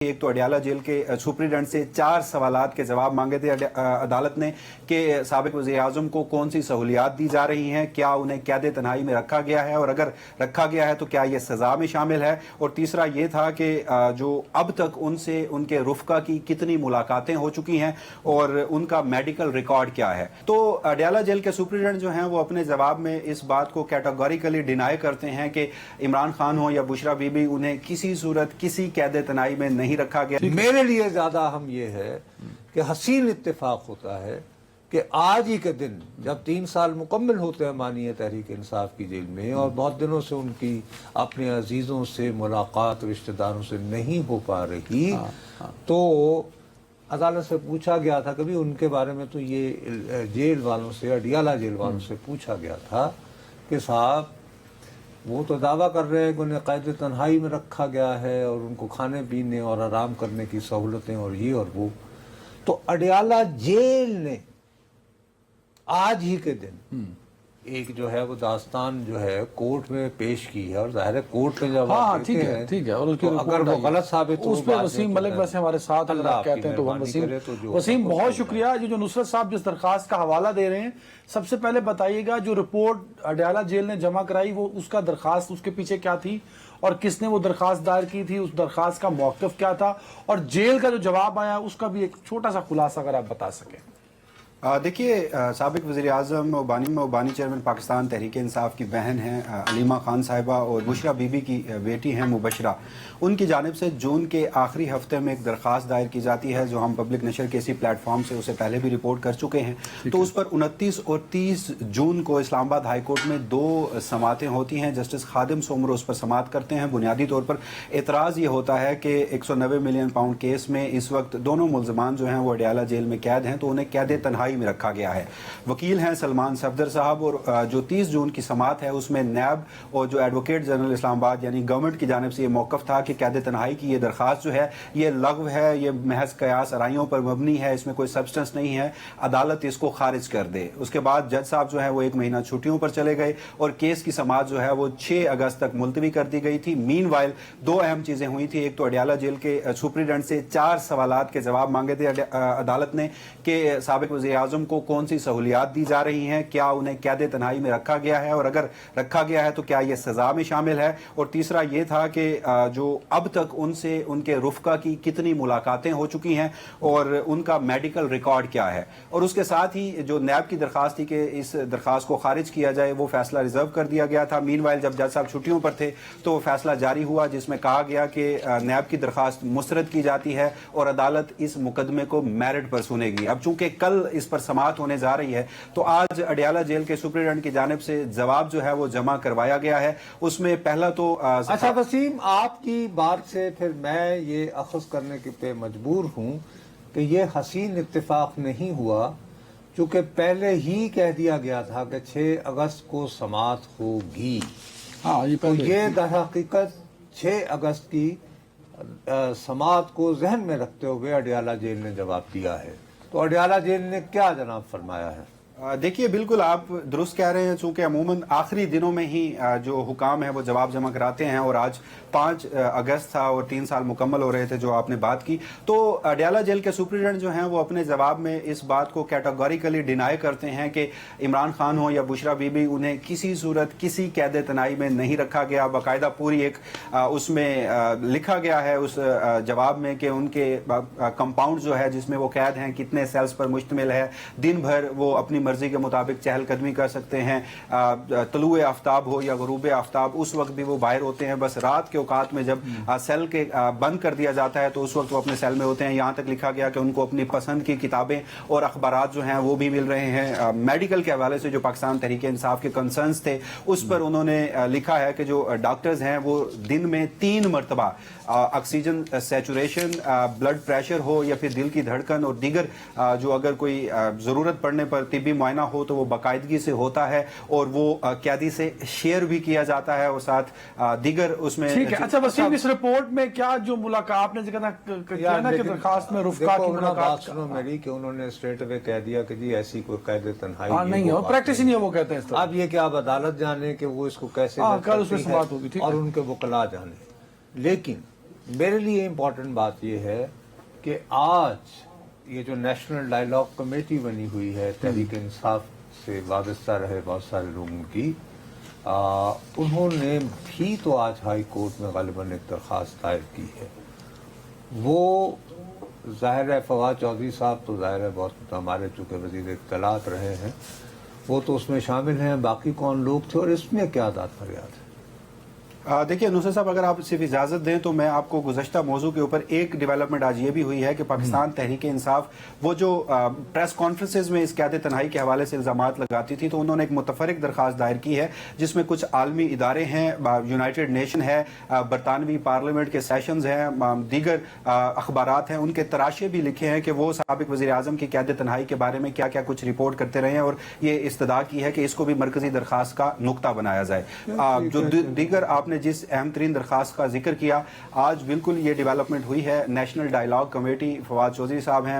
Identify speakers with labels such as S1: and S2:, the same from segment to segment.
S1: एक तो अडियाला जेल के सुप्रीडेंट से 4 सवालात के जवाब मांगे थे अदालत ने कि साबिक वज़ीर आज़म को कौन सी सहूलियात दी जा रही हैं, क्या उन्हें कैद तन्हाई में रखा गया है और अगर रखा गया है तो क्या ये सज़ा में शामिल है। और तीसरा ये था कि जो अब तक उनसे उनके रुफ़का की कितनी मुलाकातें हो चुकी हैं और उनका मेडिकल रिकॉर्ड क्या है। तो अडियाला जेल के सुप्रीडेंट जो हैं वो अपने जवाब में इस बात को कैटेगोरिकली डिनाई करते हैं कि इमरान खान हो या बुशरा बीबी उन्हें किसी सूरत किसी कैद तन्हाई में नहीं रखा गया।
S2: मेरे लिए ज्यादा अहम यह है कि हसीन इत्तेफाक होता है कि आज ही के दिन जब 3 साल मुकम्मल होते हैं मानिए तहरीक इंसाफ की जेल में और बहुत दिनों से उनकी अपने अजीजों से मुलाकात रिश्तेदारों से नहीं हो पा रही, तो अदालत से पूछा गया था, कभी उनके बारे में तो ये जेल वालों से, अडियाला जेल वालों से पूछा गया था कि साहब वो तो दावा कर रहे हैं कि उन्हें कैद तन्हाई में रखा गया है और उनको खाने पीने और आराम करने की सहूलतें और ये और वो। तो अडियाला जेल ने आज ही के दिन एक जो है वो दास्तान जो है कोर्ट में पेश की है और जाहिर है कोर्ट में जब
S3: ठीक है और उसकी
S2: तो अगर वो गलत साबित हो
S3: उस पर वसीम मलिक वैसे हमारे साथ अगर आप कहते हैं तो हम वसीम बहुत शुक्रिया। जो नुसरत साहब जिस दरखास्त का हवाला दे रहे हैं, सबसे पहले बताइएगा जो रिपोर्ट अडियाला जेल ने जमा कराई वो उसका दरखास्त उसके पीछे क्या थी और किसने वो दरखास्त दायर की थी, उस दरखास्त का मौक़िफ़ क्या था और जेल का जो जवाब आया उसका भी एक छोटा सा खुलासा अगर आप बता सकें।
S1: देखिए, साबिक वज़ीर आज़म मौबानी चेयरमैन पाकिस्तान तहरीक इंसाफ की बहन हैं अलीमा खान साहिबा और बुशरा बीबी की बेटी हैं मुबशरा। उनकी जानिब से जून के आखिरी हफ्ते में एक दरख्वास्त दायर की जाती है जो हम पब्लिक नशर के इसी प्लेटफॉर्म से उसे पहले भी रिपोर्ट कर चुके हैं। तो उस पर 29 और 30 जून को इस्लामाबाद हाई कोर्ट में 2 समातें होती हैं। जस्टिस खादिम सोमरो उस पर समात करते हैं। बुनियादी तौर पर एतराज़ ये होता है कि 190 मिलियन पाउंड केस में इस वक्त दोनों मुल्ज़मान जो हैं वो अडियाला जेल में कैद हैं, तो उन्हें कैद तन्हाई में रखा गया है। वकील हैं सलमान सफदर साहब और जो 30 जून की समात है उसमें नैब और जो एडवोकेट जनरल इस्लामाबाद यानी गवर्नमेंट की जानिब से ये मौक़िफ़ था कि कैद तन्हाई की ये दरख्वास्त जो है ये लग़्व है, ये महज कयास आराइयों पर मबनी है, इसमें कोई सब्सटेंस नहीं है, अदालत इसको खारिज कर दे। उसके बाद जज साहब जो है वो 1 महीना छुट्टियों पर चले गए और केस की समात जो है वो 6 अगस्त तक मुलतवी कर दी गई थी। मीनवाइल 2 अहम चीज़ें हुई थी। एक तो अडियाला जेल के सुप्रीडेंट से 4 सवालात के जवाब मांगे थे अदालत ने कि साबिक वज़ीर आज़म को कौन सी सहूलियात दी जा रही हैं, क्या उन्हें कैद तन्हाई में रखा गया है और अगर रखा गया है तो क्या ये सज़ा में शामिल है। और तीसरा ये था कि जो अब तक उनसे उनके रुफ़का की कितनी मुलाकातें हो चुकी हैं और उनका मेडिकल रिकॉर्ड क्या है। और उसके साथ ही जो नैब की दरख्वास्त थी कि इस दरख्वास्त को खारिज किया जाए वो फैसला रिजर्व कर दिया गया था। मीनवाइल जब जज साहब छुट्टियों पर थे तो फैसला जारी हुआ जिसमें कहा गया कि नैब की दरख्वास्त मुस्तरद की जाती है और अदालत इस मुकदमे को मेरिट पर सुनेगी। अब चूंकि कल इस पर समात होने जा रही है तो आज अडियाला जेल के सुप्रीडेंट की जानिब से जवाब जो है वो जमा करवाया गया है। उसमें पहला तो
S2: अच्छा वसीम, आपकी बात से फिर मैं ये अखज़ करने के पे मजबूर हूँ कि ये हसीन इत्तेफाक नहीं हुआ, चूँकि पहले ही कह दिया गया था कि 6 अगस्त को समात होगी। तो ये दर हकीकत 6 अगस्त की समात को जहन में रखते हुए अडियाला जेल ने जवाब दिया है। तो अडियाला जेल ने क्या जनाब फरमाया है?
S1: देखिए, बिल्कुल आप दुरुस्त कह रहे हैं, चूँकि अमूमन आखिरी दिनों में ही जो हुकाम है वो जवाब जमा कराते हैं और आज 5 अगस्त था और 3 साल मुकम्मल हो रहे थे जो आपने बात की। तो अडियाला जेल के सुप्रीडेंट जो हैं वो अपने जवाब में इस बात को कैटेगोरिकली डिनाई करते हैं कि इमरान खान हो या बुशरा बीबी उन्हें किसी सूरत किसी कैद तन्हाई में नहीं रखा गया। बाकायदा पूरी एक उसमें लिखा गया है उस जवाब में कि उनके कंपाउंड जो है जिसमें वो कैद हैं कितने सेल्स पर मुश्तमिल है, दिन भर वो अपनी मर्जी के मुताबिक चहलकदमी कर सकते हैं, तलुए आफ्ताब हो या गुरूबे आफ्ताब उस वक्त भी वो बाहर होते हैं। बस रात के औकात में जब सेल के बंद कर दिया जाता है तो उस वक्त वो अपने सेल में होते हैं। यहाँ तक लिखा गया कि उनको अपनी पसंद की किताबें और अखबारात जो हैं वो भी मिल रहे हैं। मेडिकल के हवाले से जो पाकिस्तान तहरीक इंसाफ के कंसर्न्स थे उस पर उन्होंने लिखा है कि जो डॉक्टर्स हैं वो दिन में 3 मरतबा ऑक्सीजन सैचुरेशन, ब्लड प्रेशर हो या फिर दिल की धड़कन और दीगर जो अगर कोई ज़रूरत पड़ने पर तिब्बी मुआयना हो तो वो बाकायदगी से होता है और वो कैदी से शेयर भी किया जाता है और साथ दीगर उसमें।
S3: ठीक है। अच्छा वसीम, इस रिपोर्ट में क्या जो मुलाकात आपने किया ना कि दरखास्त में रुफ़का की मुलाकात
S2: सुनो मेरी कि उन्होंने स्ट्रेट अवे कह दिया कि जी ऐसी कोई कैद तन्हाई
S3: नहीं हो, प्रैक्टिस ही नहीं है वो कहते हैं।
S2: अब ये क्या अब अदालत जाने कि वो इसको कैसे
S3: कल उसमें बात होगी, ठीक है,
S2: और उनके वकला जाने। लेकिन میرے لیے امپورٹنٹ بات یہ ہے کہ آج یہ جو نیشنل ڈائیلاگ کمیٹی بنی ہوئی ہے تحریک انصاف سے وابستہ رہے بہت سارے لوگوں کی، انہوں نے بھی تو آج ہائی کورٹ میں غالباً ایک درخواست دائر کی ہے. وہ ظاہر ہے فواد چودھری صاحب تو ظاہر ہے بہت ہمارے چونکہ وزیر اطلاعات رہے ہیں، وہ تو اس میں شامل ہیں، باقی کون لوگ تھے اور اس میں کیا داد فریاد ہے؟
S1: دیکھیے نصرت صاحب، اگر آپ صرف اجازت دیں تو میں آپ کو گزشتہ موضوع کے اوپر ایک ڈیولپمنٹ آج یہ بھی ہوئی ہے کہ پاکستان تحریک انصاف وہ جو پریس کانفرنسز میں اس قید تنہائی کے حوالے سے الزامات لگاتی تھی تو انہوں نے ایک متفرق درخواست دائر کی ہے جس میں کچھ عالمی ادارے ہیں، یونائٹڈ نیشن ہے، برطانوی پارلیمنٹ کے سیشنز ہیں، دیگر اخبارات ہیں، ان کے تراشے بھی لکھے ہیں کہ وہ سابق وزیر اعظم کی قید تنہائی کے بارے میں کیا کیا کچھ رپورٹ کرتے رہے ہیں اور یہ استدعا کی ہے کہ اس کو بھی مرکزی درخواست کا نقطہ بنایا جائے. جو دیگر آپ نے جس اہم ترین درخواست کا ذکر کیا، آج بالکل یہ ڈیولپمنٹ ہوئی ہے. National dialogue committee, Fawad Chaudhry صاحب ہیں،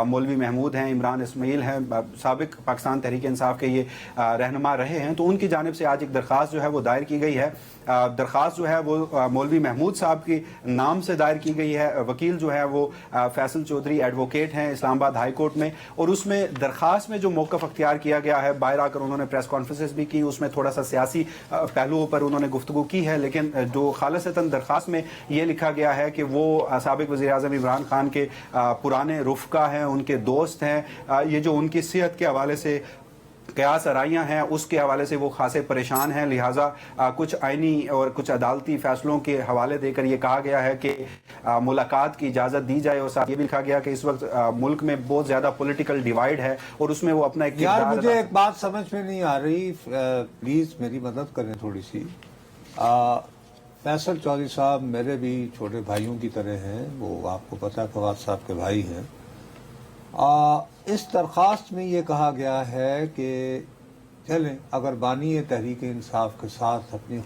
S1: مولوی محمود ہیں، عمران اسماعیل ہیں، سابق پاکستان تحریک انصاف کے یہ رہنما رہے ہیں، تو ان کی جانب سے آج ایک درخواست جو ہے وہ دائر کی گئی ہے. درخواست جو ہے وہ مولوی محمود صاحب کی نام سے دائر کی گئی ہے. وکیل جو ہے وہ فیصل چودھری ایڈوکیٹ ہیں اسلام آباد ہائی کورٹ میں، اور اس میں درخواست میں جو موقف اختیار کیا گیا ہے، باہر آ کر انہوں نے پریس کانفرنسز بھی کی، اس میں تھوڑا سا سیاسی پہلوؤں پر انہوں نے گفتگو کی ہے، لیکن جو خالصتاً درخواست میں یہ لکھا گیا ہے کہ وہ سابق وزیر اعظم عمران خان کے پرانے رفقا ہیں، ان کے دوست ہیں. یہ جو ان کی صحت کے حوالے سے قیاس آرائیاں ہیں اس کے حوالے سے وہ خاصے پریشان ہیں، لہٰذا کچھ آئینی اور کچھ عدالتی فیصلوں کے حوالے دے کر یہ کہا گیا ہے کہ ملاقات کی اجازت دی جائے. اور ساتھ یہ بھی لکھا گیا کہ اس وقت ملک میں بہت زیادہ پولیٹیکل ڈیوائیڈ ہے اور اس میں وہ اپنا ایک
S2: یار مجھے ایک بات سمجھ میں نہیں آ رہی، پلیز میری مدد کریں تھوڑی سی. فیصل چودھری صاحب میرے بھی چھوٹے بھائیوں کی طرح ہیں، وہ آپ کو پتہ ہے فواد صاحب کے بھائی ہیں. اس درخواست میں یہ کہا گیا ہے کہ چلیں اگر بانی تحریک انصاف کے ساتھ اپنی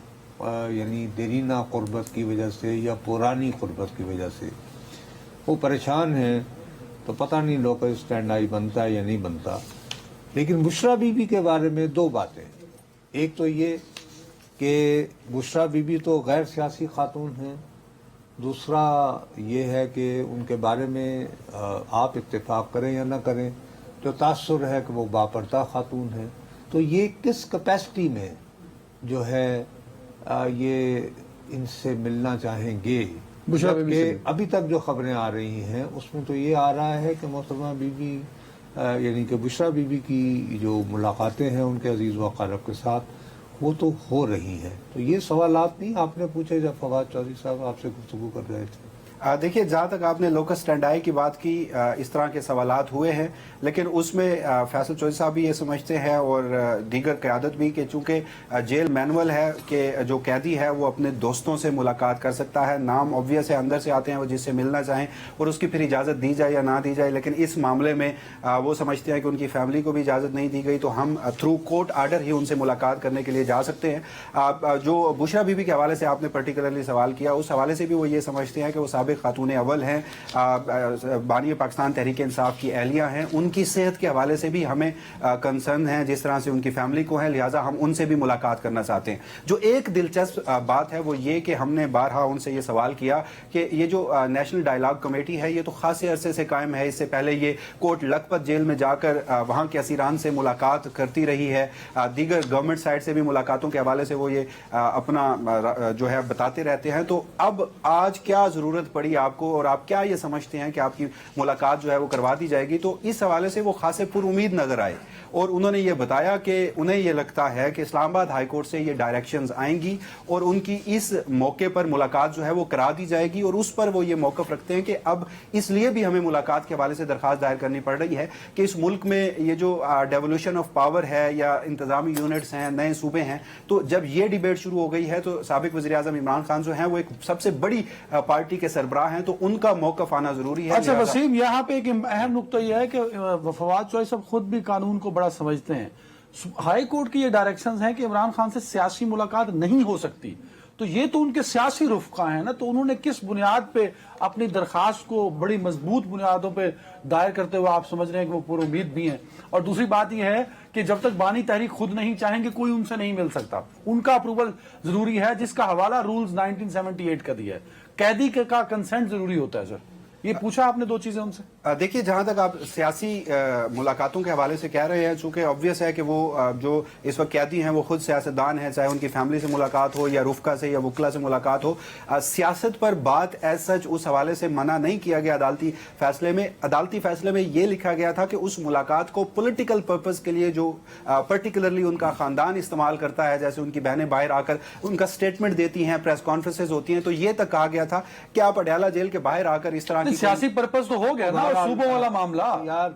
S2: یعنی دیرینہ قربت کی وجہ سے یا پرانی قربت کی وجہ سے وہ پریشان ہیں تو پتہ نہیں لوکل اسٹینڈ آئی بنتا ہے یا نہیں بنتا. لیکن بشرا بی بی کے بارے میں دو باتیں، ایک تو یہ کہ بشرا بی بی تو غیر سیاسی خاتون ہیں، دوسرا یہ ہے کہ ان کے بارے میں آپ اتفاق کریں یا نہ کریں جو تاثر ہے کہ وہ باپردہ خاتون ہیں. تو یہ کس کیپیسٹی میں جو ہے یہ ان سے ملنا چاہیں گے؟ جبکہ ابھی تک جو خبریں آ رہی ہیں اس میں تو یہ آ رہا ہے کہ محترمہ بی بی یعنی کہ بشرا بی بی کی جو ملاقاتیں ہیں ان کے عزیز و اقارب کے ساتھ وہ تو ہو رہی ہیں. تو یہ سوالات نہیں آپ نے پوچھے جب فواد چودھری صاحب آپ سے گفتگو کر رہے تھے؟
S1: دیکھیے جہاں تک آپ نے لوکس اسٹینڈ آئی کی بات کی، اس طرح کے سوالات ہوئے ہیں، لیکن اس میں فیصل چودھری صاحب بھی یہ سمجھتے ہیں اور دیگر قیادت بھی کہ چونکہ جیل مینول ہے کہ جو قیدی ہے وہ اپنے دوستوں سے ملاقات کر سکتا ہے، نام آبویس ہے اندر سے آتے ہیں وہ جس سے ملنا چاہیں اور اس کی پھر اجازت دی جائے یا نہ دی جائے. لیکن اس معاملے میں وہ سمجھتے ہیں کہ ان کی فیملی کو بھی اجازت نہیں دی گئی تو ہم تھرو کورٹ آرڈر ہی ان سے ملاقات کرنے کے لیے جا سکتے ہیں. جو بشرا بی بی کے حوالے سے آپ نے پرٹیکولرلی سوال کیا، اس حوالے سے بھی وہ یہ سمجھتے ہیں کہ وہ سابق خاتون اول ہیں، بانی پاکستان تحریک انصاف کی اہلیہ ہیں، ان کی صحت کے حوالے سے بھی ہمیں کنسرن ہیں جس طرح سے ان کی فیملی کو ہے، لہٰذا ہم ان سے بھی ملاقات کرنا چاہتے ہیں. جو ایک دلچسپ بات ہے وہ یہ کہ ہم نے بارہا ان سے یہ سوال کیا کہ یہ جو نیشنل ڈائیلاگ کمیٹی ہے یہ تو خاصے عرصے سے قائم ہے، اس سے پہلے یہ کوٹ لکھپت جیل میں جا کر وہاں کے اسیران سے ملاقات کرتی رہی ہے، دیگر گورنمنٹ سائڈ سے بھی ملاقاتوں کے حوالے سے وہ یہ اپنا جو ہے بتاتے رہتے ہیں. تو اب آج کیا ضرورت پڑی آپ کو اور آپ کیا یہ سمجھتے ہیں کہ آپ کی ملاقات جو ہے وہ کروا دی جائے گی؟ تو اس حوالے سے وہ خاصے پر امید نظر آئے اور انہوں نے یہ بتایا کہ انہیں یہ لگتا ہے کہ اسلام آباد ہائی کورٹ سے یہ ڈائریکشنز آئیں گی اور ان کی اس موقع پر ملاقات جو ہے وہ کرا دی جائے گی. اور اس پر وہ یہ موقف رکھتے ہیں کہ اب اس لیے بھی ہمیں ملاقات کے حوالے سے درخواست دائر کرنی پڑ رہی ہے کہ اس ملک میں یہ جو ڈیولوشن آف پاور ہے یا انتظامی یونٹس ہیں، نئے صوبے ہیں، تو جب یہ ڈیبیٹ شروع ہو گئی ہے تو سابق وزیر اعظم عمران خان جو ہیں وہ ایک سب سے بڑی پارٹی کے سربراہ ہیں تو ان کا موقف آنا ضروری ہے.
S3: اچھا وسیم، یہاں پہ ایک اہم نقطہ یہ ہے کہ فواد چودھری صاحب خود بھی قانون کو بڑا سمجھتے ہیں. ہائی کورٹ کی یہ ڈائریکشنز ہیں کہ عمران خان سے سیاسی ملاقات نہیں ہو سکتی، تو یہ تو ان کے سیاسی رفقا ہیں نا، تو انہوں نے کس بنیاد پہ اپنی درخواست کو بڑی مضبوط بنیادوں پہ دائر کرتے ہوئے آپ سمجھ رہے ہیں کہ وہ پر امید بھی ہیں؟ اور دوسری بات یہ ہے کہ جب تک بانی تحریک خود نہیں چاہیں گے کوئی ان سے نہیں مل سکتا، ان کا اپروول ضروری ہے، جس کا حوالہ رولز 1978 کا دیا ہے. कैदी का कंसेंट जरूरी होता है सर? ये पूछा आपने दो चीजें उनसे?
S1: देखिए, जहां तक आप सियासी मुलाकातों के हवाले से कह रहे हैं, चूंकि ऑब्वियस है कि वो जो इस वक्त कैदी हैं वो खुद सियासतदान हैं, चाहे उनकी फैमिली से मुलाकात हो या रुफका से या वकला से मुलाकात हो, सियासत पर बात एज सच उस हवाले से मना नहीं किया गया अदालती फैसले में। अदालती फैसले में ये लिखा गया था कि उस मुलाकात को पॉलिटिकल पर्पस के लिए जो पर्टिकुलरली उनका खानदान इस्तेमाल करता है, जैसे उनकी बहनें बाहर आकर उनका स्टेटमेंट देती हैं, प्रेस कॉन्फ्रेंसेज होती हैं, तो ये तक कहा गया था कि आप अडयाला जेल के बाहर आकर इस तरह की
S3: सियासी पर्पस तो हो गया ना, सूबों वाला मामला।
S2: यार